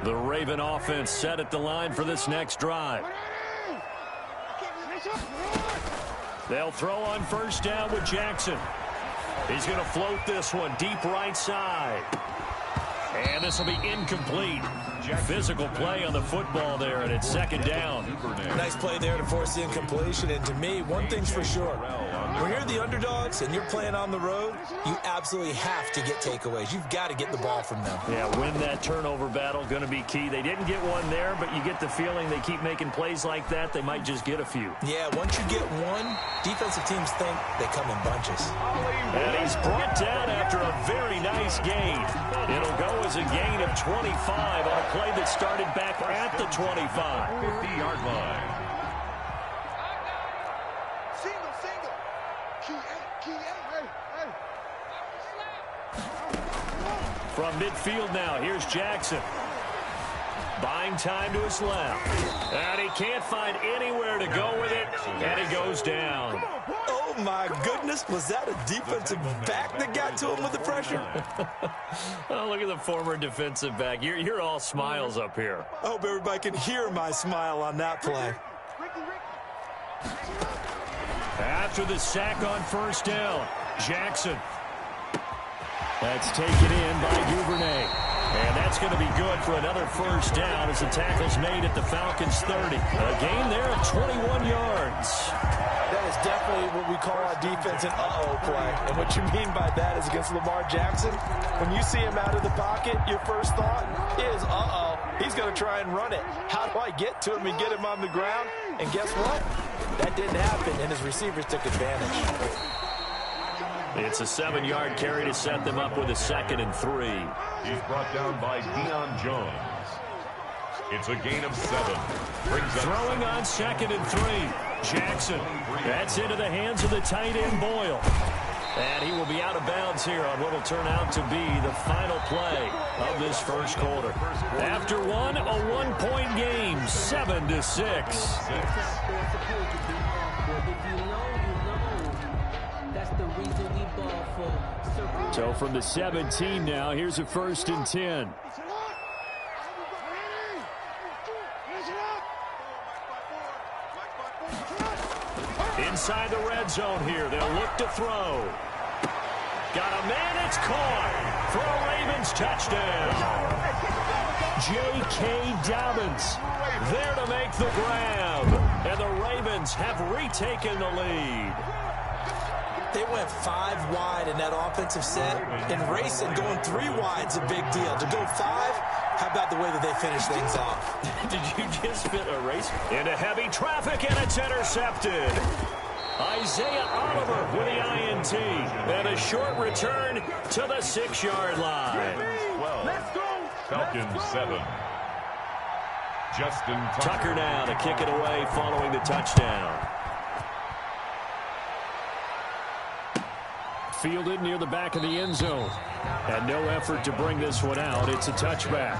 The Raven offense set at the line for this next drive. They'll throw on first down with Jackson. He's going to float this one deep right side. And this will be incomplete. Physical play on the football there, and it's second down. Nice play there to force the incompletion. And to me, one thing's for sure. When you're the underdogs and you're playing on the road, you absolutely have to get takeaways. You've got to get the ball from them. Yeah, win that turnover battle, going to be key. They didn't get one there, but you get the feeling they keep making plays like that, they might just get a few. Yeah, once you get one, defensive teams think they come in bunches. And he's brought down after a very nice gain. It'll go as a gain of 25 on a play that started back at the 25. 50-yard line. From midfield now, here's Jackson. Buying time to his left. And he can't find anywhere to go with it, and he goes down. Oh, my goodness. Was that a defensive back that got to him with the pressure? Oh, look at the former defensive back. You're all smiles up here. I hope everybody can hear my smile on that play. After the sack on first down, Jackson. That's taken in by Duvernay. And that's going to be good for another first down as the tackle's made at the Falcons' 30. A gain there of 21 yards. That is definitely what we call our defense an uh-oh play. And what you mean by that is against Lamar Jackson, when you see him out of the pocket, your first thought is, uh-oh, he's going to try and run it. How do I get to him and get him on the ground? And guess what? That didn't happen, and his receivers took advantage. It's a 7-yard carry to set them up with a 2nd and 3. He's brought down by Deion Jones. It's a gain of 7. Throwing on 2nd and 3. Jackson. That's into the hands of the tight end Boyle. And he will be out of bounds here on what will turn out to be the final play of this first quarter. After one, a 1-point game, 7-6. So from the 17 now, here's a 1st and 10. Inside the red zone here, they'll look to throw. Got a man, it's caught for a Ravens touchdown. J.K. Dobbins there to make the grab. And the Ravens have retaken the lead. They went 5 wide in that offensive set. And racing, going 3 wide is a big deal. To go 5, how about the way that they finish things off? Did you just fit a race? Into heavy traffic, and it's intercepted. Isaiah Oliver with the INT. And a short return to the 6-yard line. 12. Falcons 7. Justin Tucker now to kick it away following the touchdown. Fielded near the back of the end zone. And no effort to bring this one out. It's a touchback.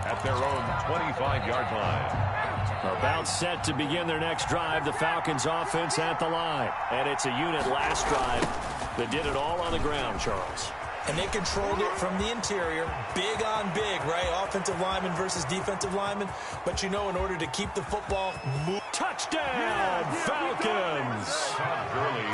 At their own 25-yard line. About set to begin their next drive. The Falcons offense at the line. And it's a unit last drive that did it all on the ground, Charles. And they controlled it from the interior. Big on big, right? Offensive lineman versus defensive lineman. But you know, in order to keep the football moving. Touchdown, Falcons.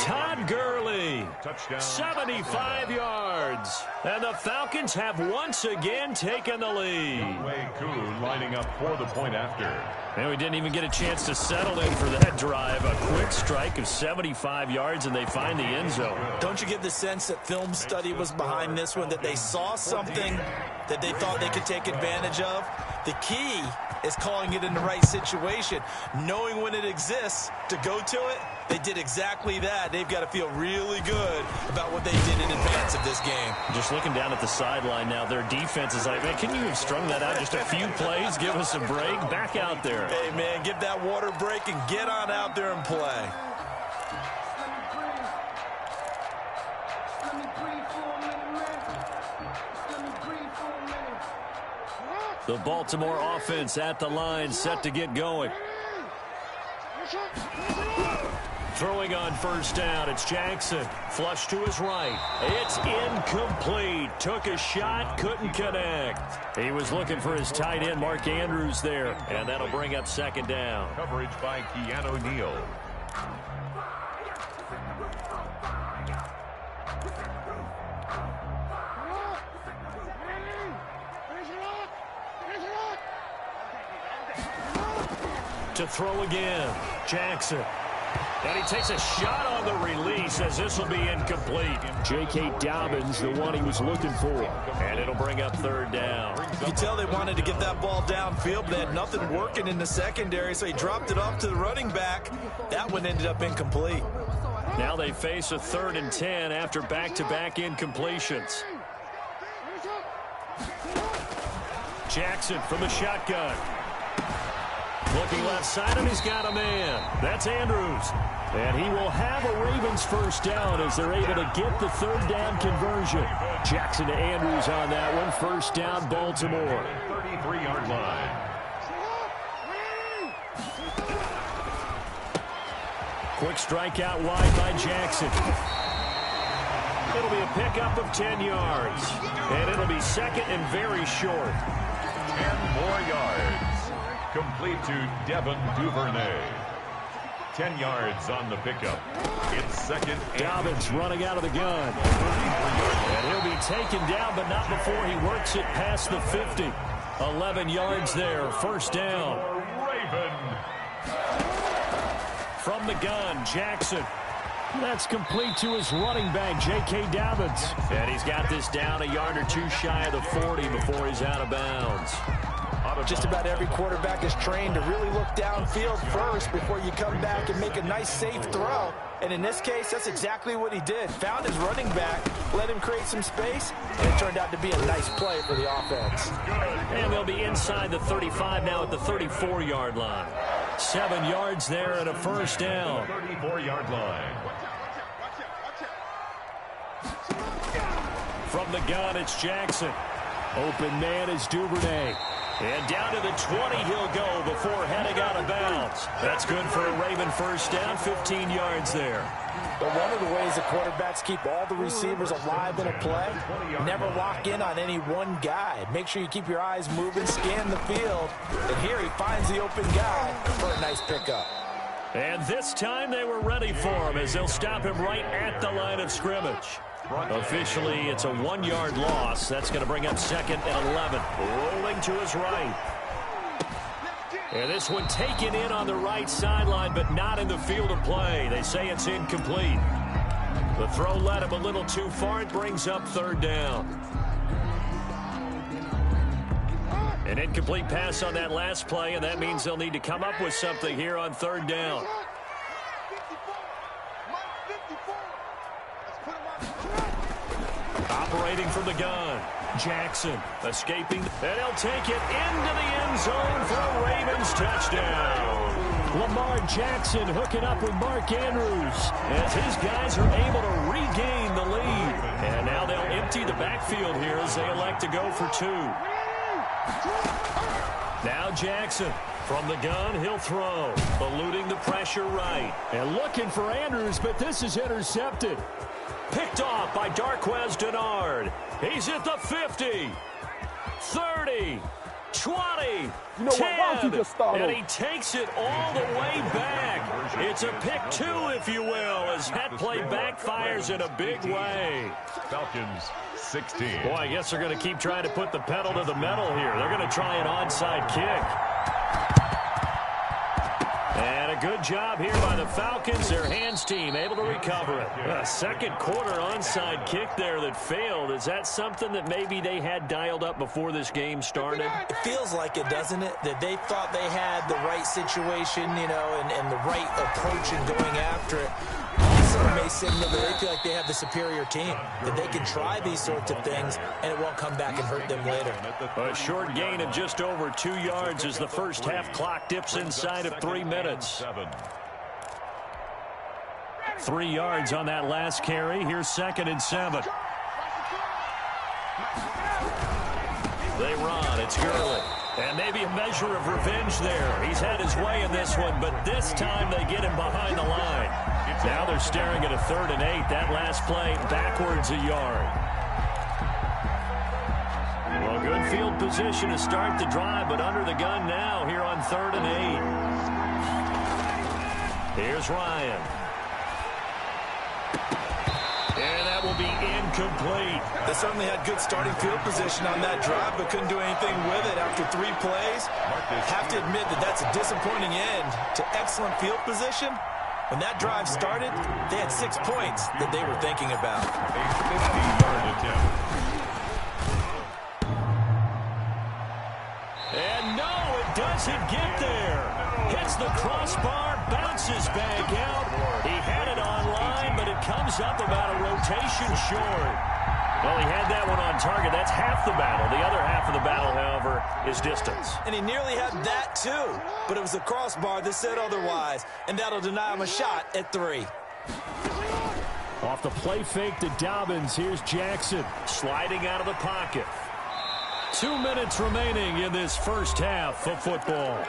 Todd Gurley. Touchdown. 75 yards. And the Falcons have once again taken the lead. Wei Kuhn lining up for the point after. And we didn't even get a chance to settle in for that drive. A quick strike of 75 yards, and they find the end zone. Don't you get the sense that film study was behind this one, that they saw something that they thought they could take advantage of? The key is calling it in the right situation, knowing when it exists to go to it. They did exactly that. They've got to feel really good about what they did in advance of this game. Just looking down at the sideline now, their defense is like, man, can you have strung that out just a few plays? Give us a break. Back out there. Hey, man, give that water break and get on out there and play. The Baltimore offense at the line, set to get going. Throwing on first down, it's Jackson. Flush to his right. It's incomplete. Took a shot, couldn't connect. He was looking for his tight end, Mark Andrews, there. And that'll bring up second down. Coverage by Keanu Neal. To throw again, Jackson. And he takes a shot on the release as this will be incomplete. J.K. Dobbins, the one he was looking for. And it'll bring up third down. You can tell they wanted to get that ball downfield, but they had nothing working in the secondary, so he dropped it off to the running back. That one ended up incomplete. Now they face a 3rd and 10 after back-to-back incompletions. Jackson from the shotgun. Looking left side, and he's got a man. That's Andrews. And he will have a Ravens first down as they're able to get the 3rd down conversion. Jackson to Andrews on that one. First down, Baltimore. 33-yard line. Quick strike out wide by Jackson. It'll be a pickup of 10 yards. And it'll be second and very short. 10 more yards. Complete to Devin Duvernay. 10 yards on the pickup. It's second. Dobbins running out of the gun. And he'll be taken down, but not before he works it past the 50. 11 yards there. First down. Raven. From the gun, Jackson. That's complete to his running back, J.K. Dobbins. And he's got this down a yard or two shy of the 40 before he's out of bounds. Just about every quarterback is trained to really look downfield first before you come back and make a nice, safe throw. And in this case, that's exactly what he did. Found his running back, let him create some space, and it turned out to be a nice play for the offense. And they'll be inside the 35 now at the 34-yard line. 7 yards there and a first down. 34-yard line. From the gun, it's Jackson. Open man is Duvernay. And down to the 20 he'll go before heading out of bounds. That's good for a Raven first down, 15 yards there. But one of the ways the quarterbacks keep all the receivers alive in a play, never lock in on any one guy. Make sure you keep your eyes moving, scan the field. And here he finds the open guy for a nice pickup. And this time they were ready for him as they'll stop him right at the line of scrimmage. Officially, it's a 1-yard loss. That's going to bring up second and 11. Rolling to his right. And this one taken in on the right sideline, but not in the field of play. They say it's incomplete. The throw led him a little too far. It brings up third down. An incomplete pass on that last play, and that means they'll need to come up with something here on third down. Operating from the gun, Jackson escaping, and he'll take it into the end zone for a Ravens touchdown. Lamar Jackson hooking up with Mark Andrews as his guys are able to regain the lead. And now they'll empty the backfield here as they elect to go for 2. Now Jackson. From the gun, he'll throw. Eluding the pressure right. And looking for Andrews, but this is intercepted. Picked off by Darquez Denard. He's at the 50, 30, 20, 10, and he takes it all the way back. It's a pick 2, if you will, as that play backfires in a big way. Falcons 16. Boy, I guess they're going to keep trying to put the pedal to the metal here. They're going to try an onside kick. And a good job here by the Falcons. Their hands team able to recover it. A second quarter onside kick there that failed. Is that something that maybe they had dialed up before this game started? It feels like it, doesn't it? That they thought they had the right situation, you know, and the right approach in going after it. Also may signal that they feel like they have the superior team, that they can try these sorts of things, and it won't come back and hurt them later. A short gain of just over 2 yards as the first half clock dips inside of 3 minutes. 3 yards on that last carry. Here's 2nd and 7. They run. It's Gurley. And maybe a measure of revenge there. He's had his way in this one, but this time they get him behind the line. Now they're staring at a 3rd and 8. That last play backwards a yard. Well, good field position to start the drive, but under the gun now here on 3rd and 8. Here's Ryan. And that will be incomplete. They certainly had good starting field position on that drive, but couldn't do anything with it after 3 plays. Have to admit that that's a disappointing end to excellent field position. When that drive started, they had 6 points that they were thinking about. A 50-yard attempt. And no, it doesn't get there. Hits the crossbar, bounces back out. He had it online, but it comes up about a rotation short. Well, he had that one on target. That's half the battle. The other half of the battle, however, is distance. And he nearly had that, too. But it was the crossbar that said otherwise, and that'll deny him a shot at 3. Off the play fake to Dobbins, here's Jackson sliding out of the pocket. 2 minutes remaining in this first half of football.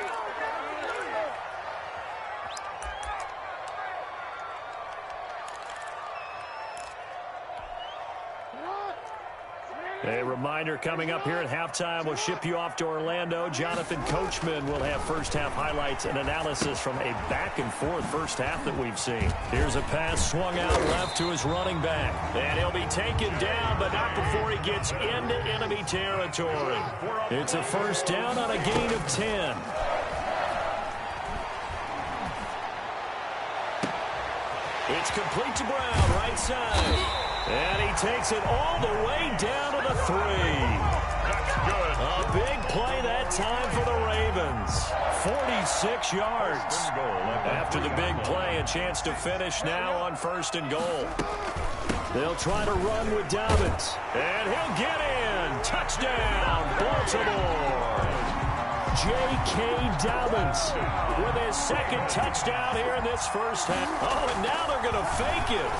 A reminder coming up here at halftime. We'll ship you off to Orlando. Jonathan Coachman will have first-half highlights and analysis from a back-and-forth first half that we've seen. Here's a pass swung out left to his running back. And he'll be taken down, but not before he gets into enemy territory. It's a first down on a gain of 10. It's complete to Brown, right side. And he takes it all the way down to the 3. That's good. A big play that time for the Ravens. 46 yards. After the big play, a chance to finish now on 1st and goal. They'll try to run with Dobbins. And he'll get in. Touchdown, Baltimore. J.K. Dobbins with his 2nd touchdown here in this first half. Oh, and now they're going to fake it.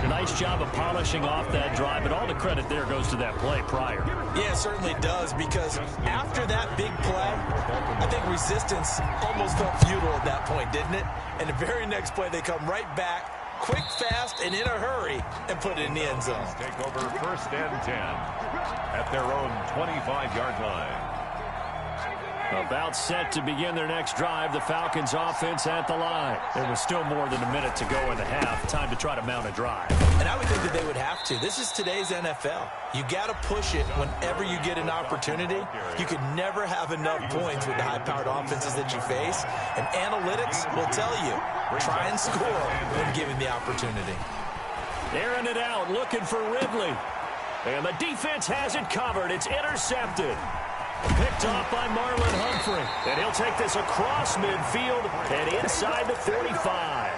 Nice job of polishing off that drive, but all the credit there goes to that play prior. Yeah, it certainly does, because after that big play, I think resistance almost felt futile at that point, didn't it? And the very next play, they come right back, quick, fast, and in a hurry, and put it in the end zone. Take over 1st and 10 at their own 25-yard line. About set to begin their next drive, the Falcons offense at the line. There was still more than a minute to go in the half. Time to try to mount a drive. And I would think that they would have to. This is today's NFL. You got to push it whenever you get an opportunity. You can never have enough points with the high-powered offenses that you face. And analytics will tell you, try and score when given the opportunity. Airing it out, looking for Ridley. And the defense has it covered. It's intercepted. Picked off by Marlon Humphrey. And he'll take this across midfield and inside the 45.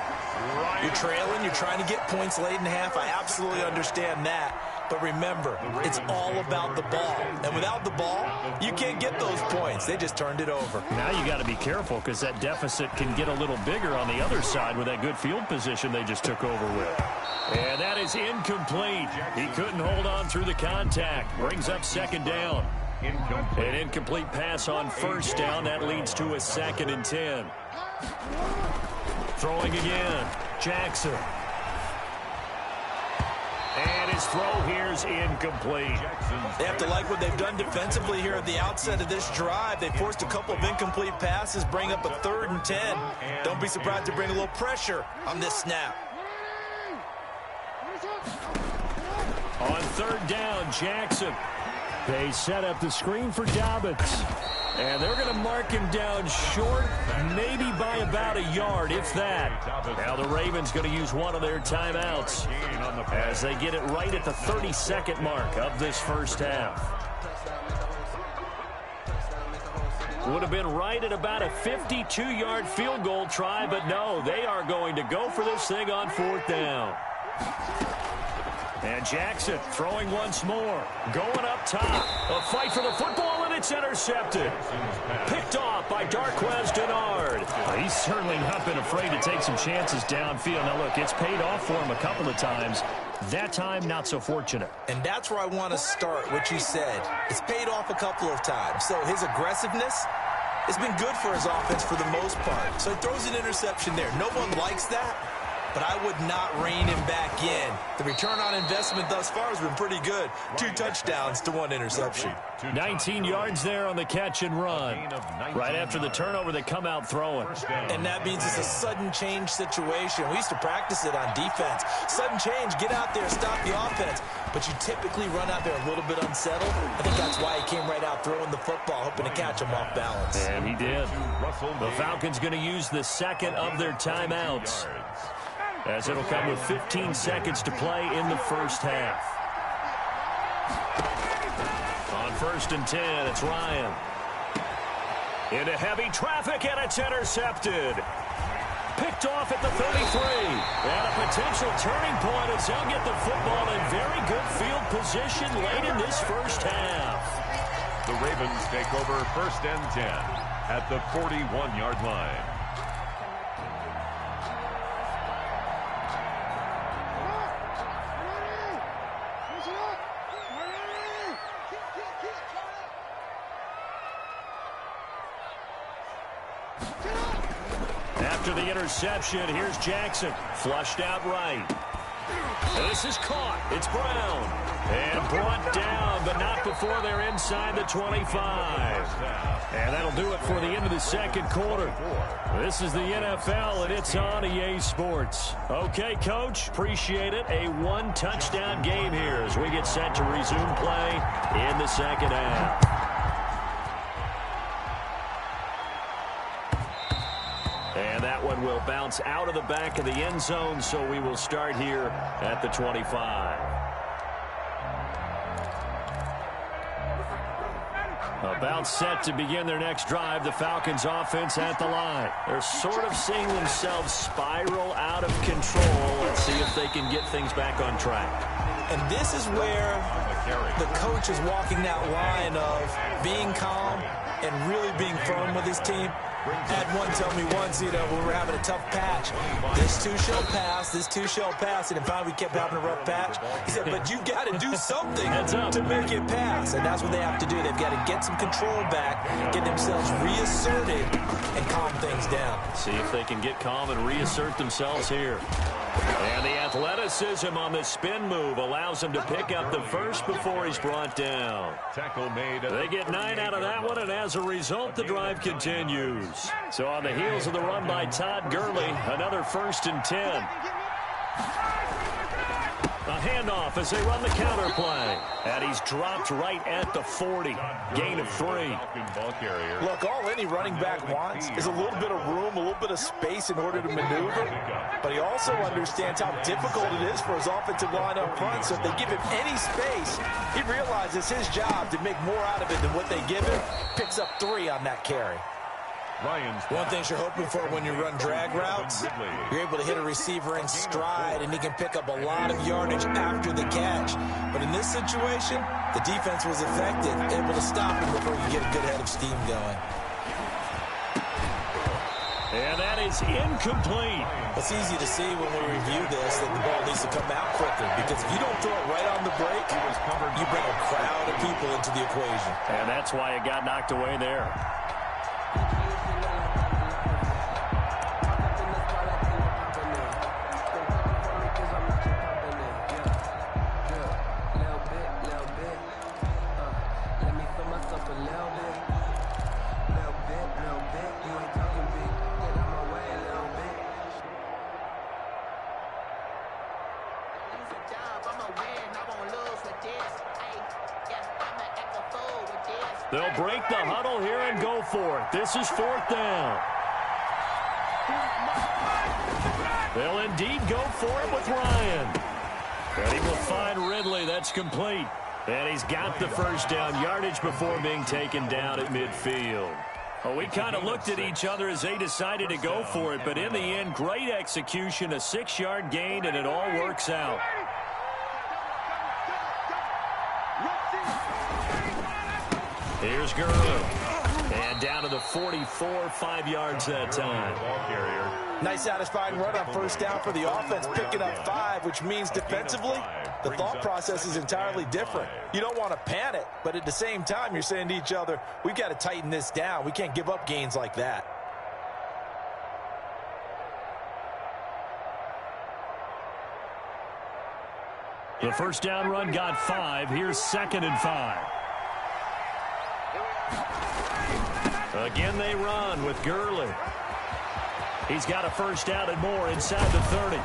You're trailing. You're trying to get points late in the half. I absolutely understand that. But remember, it's all about the ball. And without the ball, you can't get those points. They just turned it over. Now you got to be careful because that deficit can get a little bigger on the other side with that good field position they just took over with. And that is incomplete. He couldn't hold on through the contact. Brings up 2nd down. An incomplete pass on 1st down. That leads to a 2nd and 10. Throwing again. Jackson. And his throw here's incomplete. They have to like what they've done defensively here at the outset of this drive. They forced a couple of incomplete passes, bring up a 3rd and 10. Don't be surprised to bring a little pressure on this snap. On 3rd down, Jackson. They set up the screen for Dobbins. And they're going to mark him down short, maybe by about a yard, if that. Now the Ravens going to use one of their timeouts as they get it right at the 32nd mark of this first half. Would have been right at about a 52-yard field goal try, but no, they are going to go for this thing on 4th down. And Jackson throwing once more. Going up top. A fight for the football, and it's intercepted. Picked off by Darquez Denard. He's certainly not been afraid to take some chances downfield. Now, look, it's paid off for him a couple of times. That time, not so fortunate. And that's where I want to start, what you said. It's paid off a couple of times. So his aggressiveness It's been good for his offense for the most part. So he throws an interception there. No one likes that, but I would not rein him back in. The return on investment thus far has been pretty good. 2 touchdowns to 1 interception. 19 yards there on the catch and run. Right after the turnover, they come out throwing. And that means it's a sudden change situation. We used to practice it on defense. Sudden change, get out there, stop the offense. But you typically run out there a little bit unsettled. I think that's why he came right out throwing the football, hoping to catch him off balance. And he did. The Falcons going to use the second of their timeouts, as it'll come with 15 seconds to play in the first half. On 1st and 10, it's Ryan. Into heavy traffic, and it's intercepted. Picked off at the 33. And a potential turning point as they'll get the football in very good field position late in this first half. The Ravens take over 1st and 10 at the 41-yard line. After the interception, here's Jackson. Flushed out right. This is caught. It's Brown. And brought down, but not before they're inside the 25. And that'll do it for the end of the second quarter. This is the NFL, and it's on EA Sports. Okay, Coach, appreciate it. A 1-touchdown game here as we get set to resume play in the second half. And that one will bounce out of the back of the end zone, so we will start here at the 25. About set to begin their next drive, the Falcons offense at the line. They're sort of seeing themselves spiral out of control. Let's see if they can get things back on track. And this is where the coach is walking that line of being calm and really being firm with his team. Had one tell me once, when we were having a tough patch, this too shall pass, this too shall pass, and finally we kept having a rough patch. He said, but you got to do something to make it pass, and that's what they have to do. They've got to get some control back, get themselves reasserted, and calm things down. See if they can get calm and reassert themselves here. And the athleticism on the spin move allows him to pick up the first before he's brought down. Tackle made. They get 9 out of that one, and as a result, the drive continues. So on the heels of the run by Todd Gurley, another 1st and 10. A handoff as they run the counter play. And he's dropped right at the 40. Gain of 3. Look, all any running back wants is a little bit of room, a little bit of space in order to maneuver. But he also understands how difficult it is for his offensive line up front. So if they give him any space, he realizes his job to make more out of it than what they give him. Picks up 3 on that carry. One thing you're hoping for when you run drag routes, you're able to hit a receiver in stride, and he can pick up a lot of yardage after the catch. But in this situation, the defense was effective, able to stop him before you get a good head of steam going. And that is incomplete. It's easy to see when we review this that the ball needs to come out quicker, because if you don't throw it right on the break, you bring a crowd of people into the equation. And that's why it got knocked away there. They'll break the huddle here and go for it. This is 4th down. They'll indeed go for it with Ryan. And he will find Ridley. That's complete. And he's got the first down yardage before being taken down at midfield. Well, we kind of looked at each other as they decided to go for it. But in the end, great execution, a 6-yard gain, and it all works out. Here's Gurley. And down to the 44, 5 yards that time. Nice satisfying run on 1st down for the offense, picking up 5, which means defensively, the thought process is entirely different. You don't want to panic, but at the same time, you're saying to each other, we've got to tighten this down. We can't give up gains like that. The first down run got 5. Here's 2nd and 5. Again, they run with Gurley. He's got a first down and more inside the 30.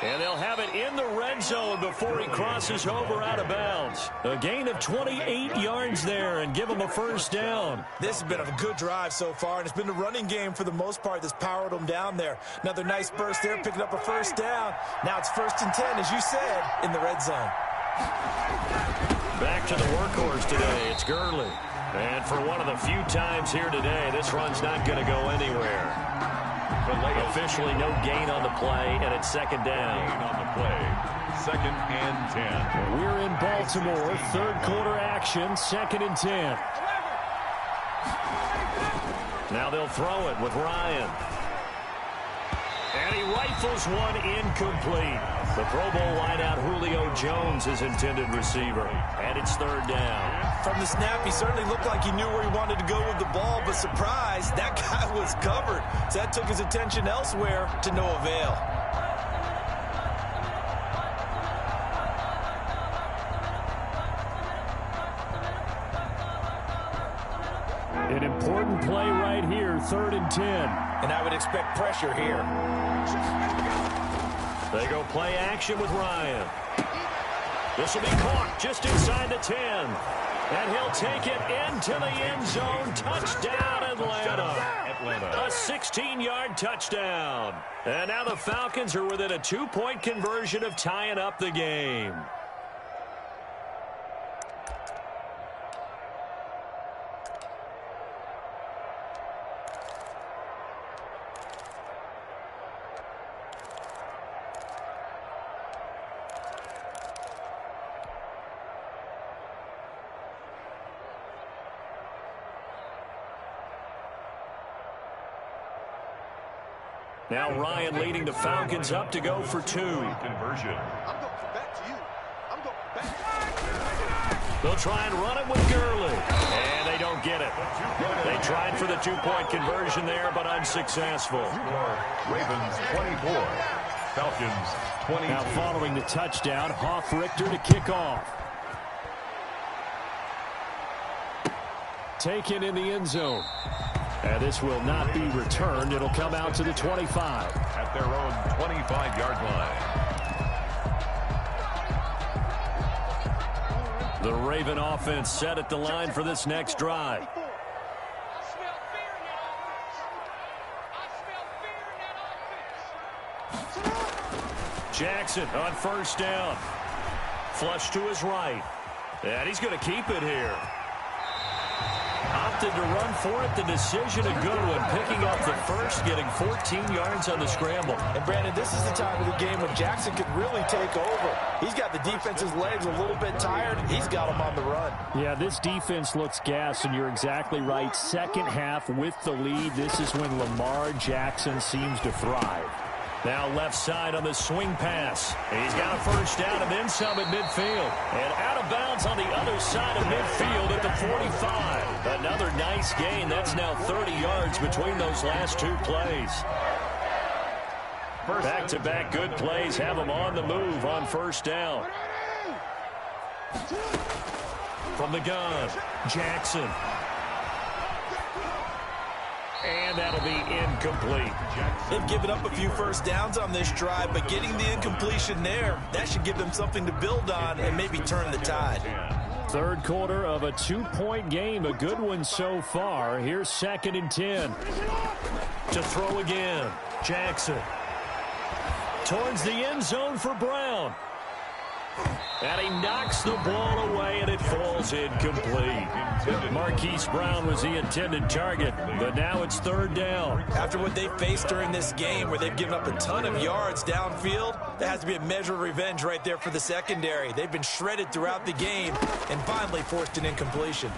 And they'll have it in the red zone before he crosses over out of bounds. A gain of 28 yards there and give him a first down. This has been a good drive so far, and it's been the running game for the most part that's powered them down there. Another nice burst there, picking up a first down. Now it's 1st and 10, as you said, in the red zone. Back to the workhorse today. It's Gurley. And for one of the few times here today, this run's not going to go anywhere. Officially no gain on the play, and it's 2nd down. Gain on the play. 2nd and 10. We're in Baltimore. 3rd quarter action. 2nd and 10. Now they'll throw it with Ryan. And he rifles one incomplete. The Pro Bowl wideout Julio Jones is intended receiver. And it's 3rd down. From the snap, he certainly looked like he knew where he wanted to go with the ball, but surprise, that guy was covered. So that took his attention elsewhere to no avail. An important play right here, 3rd and 10. And I would expect pressure here. They go play action with Ryan. This will be caught just inside the 10. And he'll take it into the end zone. Touchdown, Atlanta. A 16-yard touchdown. And now the Falcons are within a 2-point conversion of tying up the game. Now Ryan leading the Falcons up to go for 2. Conversion. They'll try and run it with Gurley. And they don't get it. They tried for the 2-point conversion there, but unsuccessful. Ravens 24. Falcons 22. Now following the touchdown, Richter to kick off. Taken in the end zone. And this will not be returned. It'll come out to the 25. At their own 25-yard line. The Raven offense set at the line for this next drive. Jackson on first down. Flush to his right. And he's going to keep it here. Opted to run for it. The decision a good one. Picking up the first, getting 14 yards on the scramble. And Brandon, this is the time of the game when Jackson could really take over. He's got the defense's legs a little bit tired. He's got them on the run. Yeah, this defense looks gassed, and you're exactly right. Second half with the lead. This is when Lamar Jackson seems to thrive. Now left side on the swing pass. He's got a first down and then some at midfield. And out of bounds on the other side of midfield at the 45. Another nice gain. That's now 30 yards between those last 2 plays. Back-to-back good plays have them on the move on first down. From the gun, Jackson. And that'll be incomplete. They've given up a few first downs on this drive, but getting the incompletion there, that should give them something to build on and maybe turn the tide. 3rd quarter of a 2-point game. A good one so far. Here's 2nd and 10. To throw again. Jackson. Towards the end zone for Brown. And he knocks the ball away, and it falls incomplete. Marquise Brown was the intended target, but now it's 3rd down. After what they faced during this game, where they've given up a ton of yards downfield, there has to be a measure of revenge right there for the secondary. They've been shredded throughout the game and finally forced an incompletion.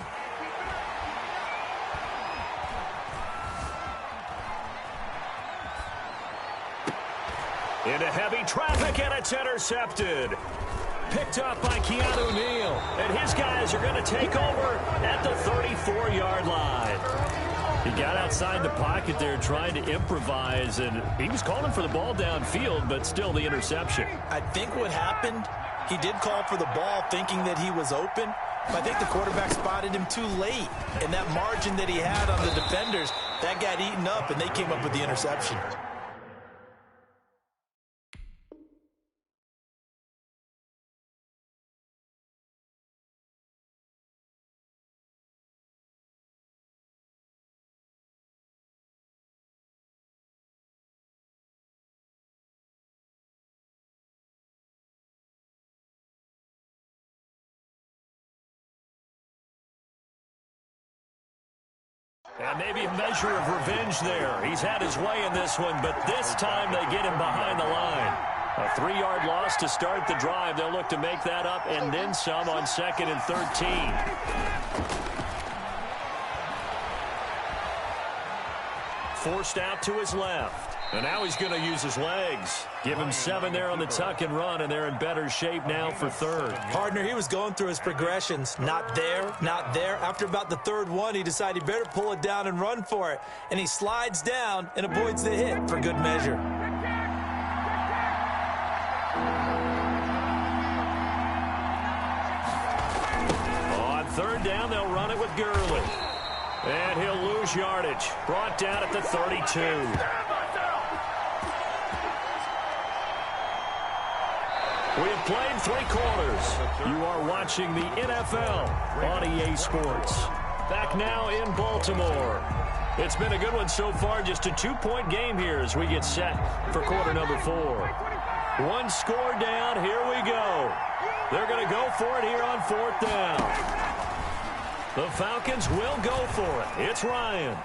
Into heavy traffic, and it's intercepted. Picked up by Keanu Neal. And his guys are going to take over at the 34-yard line. He got outside the pocket there trying to improvise, and he was calling for the ball downfield, but still the interception. I think what happened, he did call for the ball thinking that he was open, but I think the quarterback spotted him too late. And that margin that he had on the defenders, that got eaten up, and they came up with the interception. And maybe a measure of revenge there. He's had his way in this one, but this time they get him behind the line. A 3-yard loss to start the drive. They'll look to make that up and then some on 2nd and 13. Forced out to his left. And now he's going to use his legs. Give him 7 there on the tuck and run, and they're in better shape now for 3rd. Partner, he was going through his progressions. Not there, not there. After about the 3rd one, he decided he better pull it down and run for it. And he slides down and avoids the hit for good measure. On 3rd down, they'll run it with Gurley. And he'll lose yardage. Brought down at the 32. We have played 3 quarters. You are watching the NFL on EA Sports. Back now in Baltimore. It's been a good one so far. Just a 2-point game here as we get set for quarter number 4. 1 score down. Here we go. They're going to go for it here on 4th down. The Falcons will go for it. It's Ryan.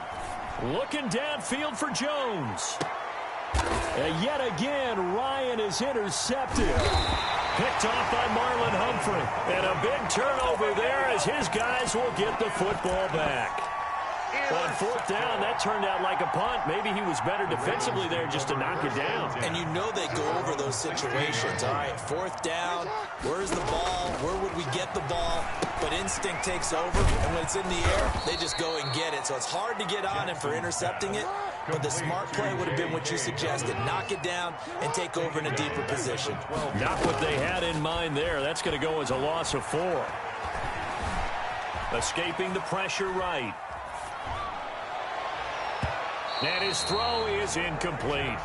Looking downfield for Jones. And yet again, Ryan is intercepted. Picked off by Marlon Humphrey. And a big turnover there as his guys will get the football back. On 4th down, that turned out like a punt. Maybe he was better defensively there just to knock it down. And you know they go over those situations. All right, 4th down, where's the ball? Where would we get the ball? But instinct takes over, and when it's in the air, they just go and get it. So it's hard to get on him for intercepting it, but the smart play would have been what you suggested. Knock it down and take over in a deeper position. Not what they had in mind there. That's going to go as a loss of 4. Escaping the pressure right. And his throw is incomplete.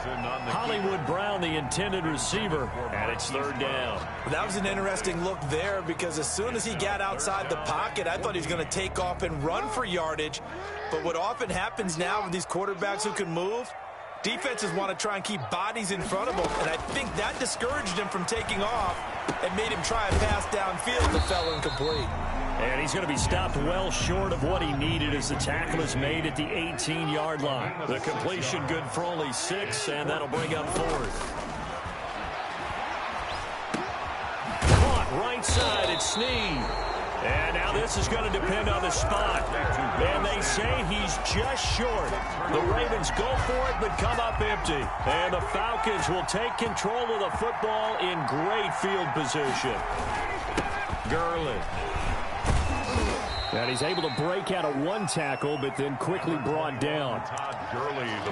Hollywood Brown, the intended receiver, and it's 3rd down. That was an interesting look there because as soon as he got outside the pocket, I thought he was going to take off and run for yardage. But what often happens now with these quarterbacks who can move, defenses want to try and keep bodies in front of them, and I think that discouraged him from taking off and made him try a pass downfield that fell incomplete. And he's going to be stopped well short of what he needed as the tackle is made at the 18-yard line. The completion good for only 6, and that'll bring up 4th. Caught right side at Snead. And now this is going to depend on the spot. And they say he's just short. The Ravens go for it but come up empty. And the Falcons will take control of the football in great field position. Gurley. And he's able to break out of 1 tackle, but then quickly brought down.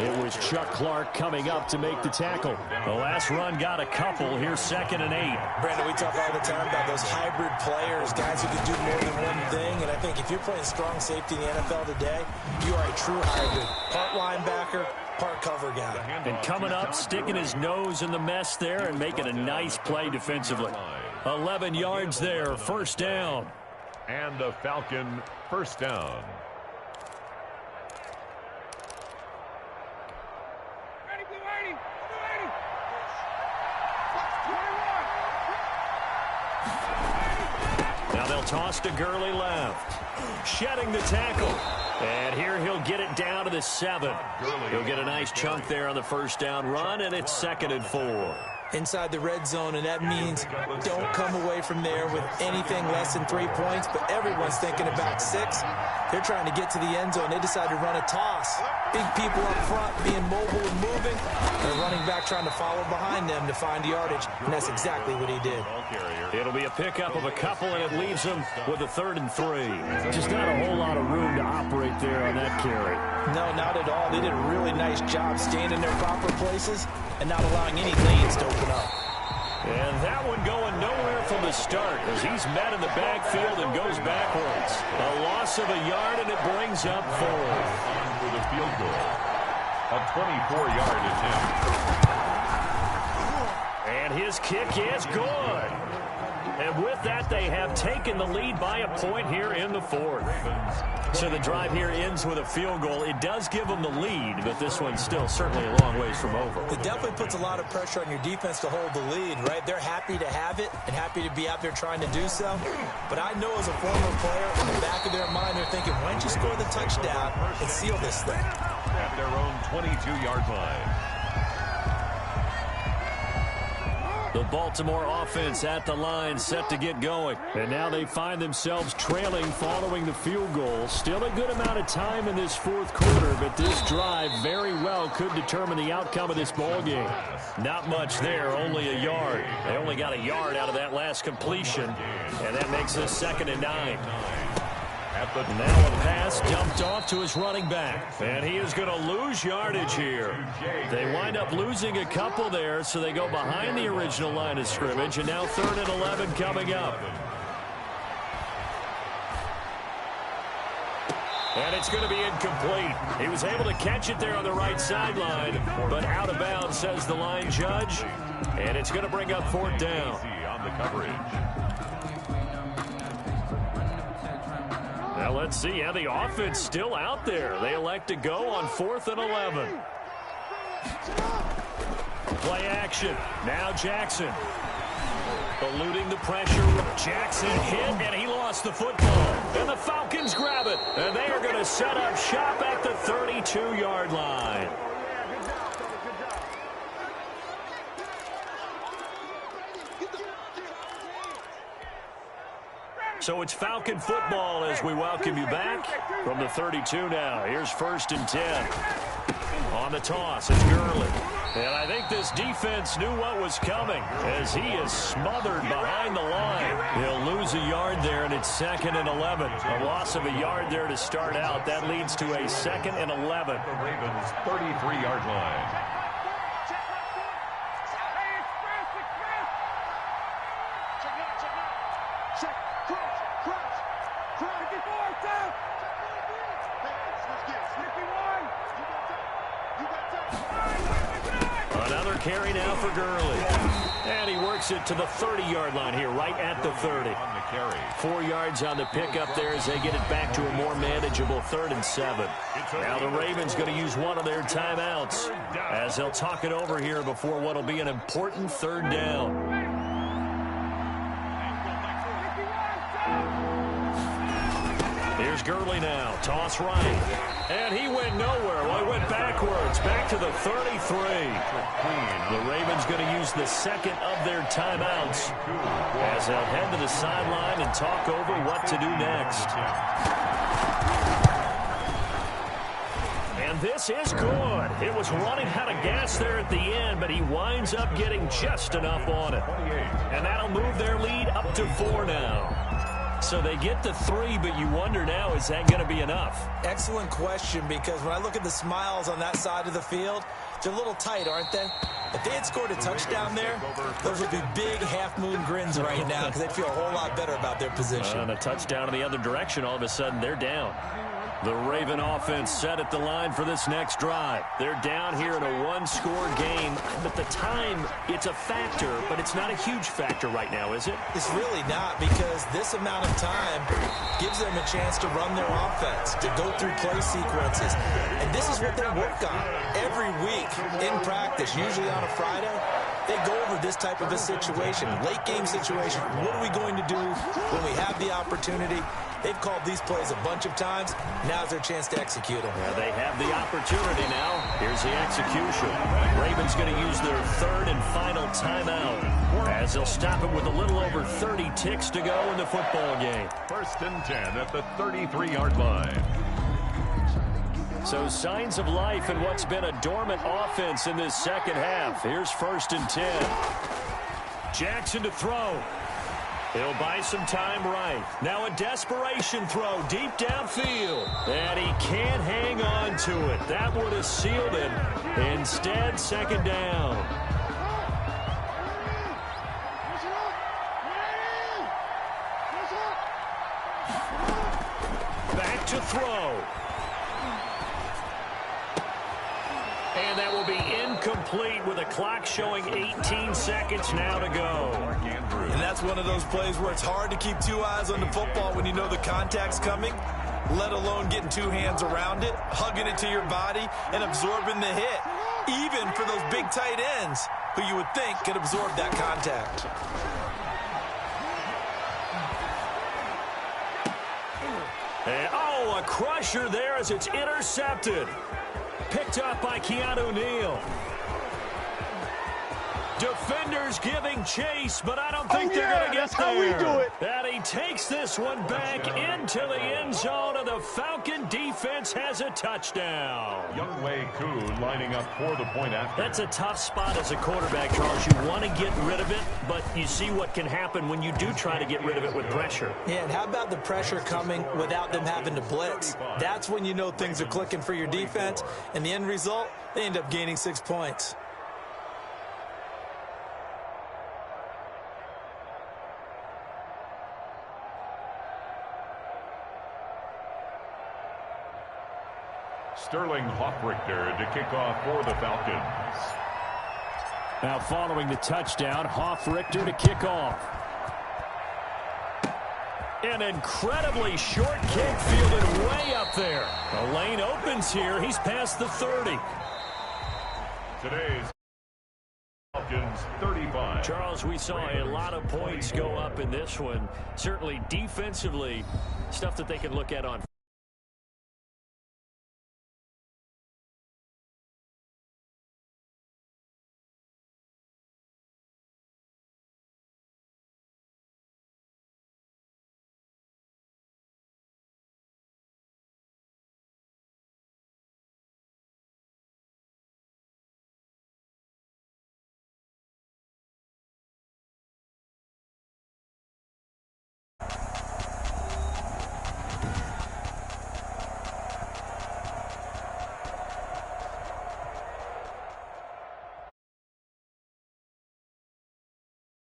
It was Chuck Clark coming up to make the tackle. The last run got a couple. Here's 2nd and 8. Brandon, we talk all the time about those hybrid players, guys who can do more than one thing. And I think if you're playing strong safety in the NFL today, you are a true hybrid. Part linebacker, part cover guy. And coming up, sticking his nose in the mess there and making a nice play defensively. 11 yards there, 1st down. And the Falcon 1st down. Now they'll toss to Gurley left. Shedding the tackle. And here he'll get it down to the 7. He'll get a nice chunk there on the 1st down run, and it's 2nd and 4. Inside the red zone, and that means don't come away from there with anything less than 3 points, but everyone's thinking about 6. They're trying to get to the end zone. They decide to run a toss. big people up front being mobile and moving, and a running back trying to follow behind them to find yardage, and that's exactly what he did. It'll be a pickup of a couple, and it leaves them with a 3rd and 3. Just not a whole lot of room to operate there on that carry. No, not at all. They did a really nice job staying in their proper places and not allowing any lanes to open up. And that one going nowhere from the start as he's met in the backfield and goes backwards. A loss of a yard, and it brings up 4th. For the field goal. A 24-yard attempt. And his kick is good. And with that, they have taken the lead by a point here in the 4th. So the drive here ends with a field goal. It does give them the lead, but this one's still certainly a long ways from over. It definitely puts a lot of pressure on your defense to hold the lead, right? They're happy to have it and happy to be out there trying to do so. But I know as a former player, in the back of their mind, they're thinking, why don't you score the touchdown and seal this thing? At their own 22-yard line. The Baltimore offense at the line, set to get going. And now they find themselves trailing following the field goal. Still a good amount of time in this 4th quarter, but this drive very well could determine the outcome of this ball game. Not much there, only a yard. They only got a yard out of that last completion, and that makes this 2nd and 9. Now a pass dumped off to his running back. And he is going to lose yardage here. They wind up losing a couple there, so they go behind the original line of scrimmage. And now 3rd and 11 coming up. And it's going to be incomplete. He was able to catch it there on the right sideline, but out of bounds, says the line judge. And it's going to bring up 4th down. On the coverage. Now let's see. Yeah, the offense still out there. They elect to go on 4th and 11. Play action. Now Jackson. Eluding the pressure. Jackson hit, and he lost the football. And the Falcons grab it. And they are going to set up shop at the 32-yard line. So it's Falcon football as we welcome you back from the 32 now. Here's 1st and 10. On the toss, it's Gurley. And I think this defense knew what was coming as he is smothered behind the line. He'll lose a yard there, and it's 2nd and 11. A loss of a yard there to start out. That leads to a 2nd and 11. The Ravens' 33-yard line. Another carry now for Gurley. And he works it to the 30-yard line here, right at the 30. 4 yards on the pickup there as they get it back to a more manageable 3rd and 7. Now the Ravens going to use one of their timeouts as they'll talk it over here before what will be an important 3rd down. Here's Gurley now. Toss right. And he went nowhere. Well, he went backwards. Back to the 33. The Ravens going to use the 2nd of their timeouts as they'll head to the sideline and talk over what to do next. And this is good. It was running out of gas there at the end, but he winds up getting just enough on it. And that'll move their lead up to 4 now. So they get to 3, but you wonder now, is that going to be enough? Excellent question, because when I look at the smiles on that side of the field, they're a little tight, aren't they? If they had scored a touchdown there, those would be big half-moon grins right now because they'd feel a whole lot better about their position. And a touchdown in the other direction, all of a sudden they're down. The Raven offense set at the line for this next drive. They're down here in a one-score game. But the time, it's a factor, but it's not a huge factor right now, is it? It's really not, because this amount of time gives them a chance to run their offense, to go through play sequences. And this is what they work on every week in practice, usually on a Friday. They go over this type of a situation, late game situation. What are we going to do when we have the opportunity? They've called these plays a bunch of times. Now's their chance to execute them. Yeah, they have the opportunity now. Here's the execution. Ravens going to use their 3rd and final timeout as they'll stop it with a little over 30 ticks to go in the football game. 1st and 10 at the 33-yard line. So signs of life in what's been a dormant offense in this second half. Here's 1st and 10. Jackson to throw. He'll buy some time right. Now a desperation throw deep downfield. And he can't hang on to it. That would have sealed it. Instead, 2nd down. Back to throw. And that will be incomplete with a clock showing 18 seconds now to go. And that's one of those plays where it's hard to keep 2 eyes on the football when you know the contact's coming, let alone getting 2 hands around it, hugging it to your body, and absorbing the hit, even for those big tight ends who you would think could absorb that contact. And, oh, a crusher there as it's intercepted. Picked up by Keanu Neal. Defenders giving chase, but I don't think they're going to get there. That's how we do it. And he takes this one back into the end zone, and the Falcon defense has a touchdown. Younghoe Koo lining up for the point after. That's a tough spot as a quarterback, Charles. You want to get rid of it, but you see what can happen when you do try to get rid of it with pressure. Yeah, and how about the pressure coming without them having to blitz? That's when you know things are clicking for your defense, and the end result, they end up gaining 6 points. Sterling Hoffrichter to kick off for the Falcons. Now following the touchdown, Hoffrichter to kick off. An incredibly short kick fielded way up there. The lane opens here. He's past the 30. Today's Falcons 35. Charles, we saw a lot of points go up in this one. Certainly defensively, stuff that they can look at on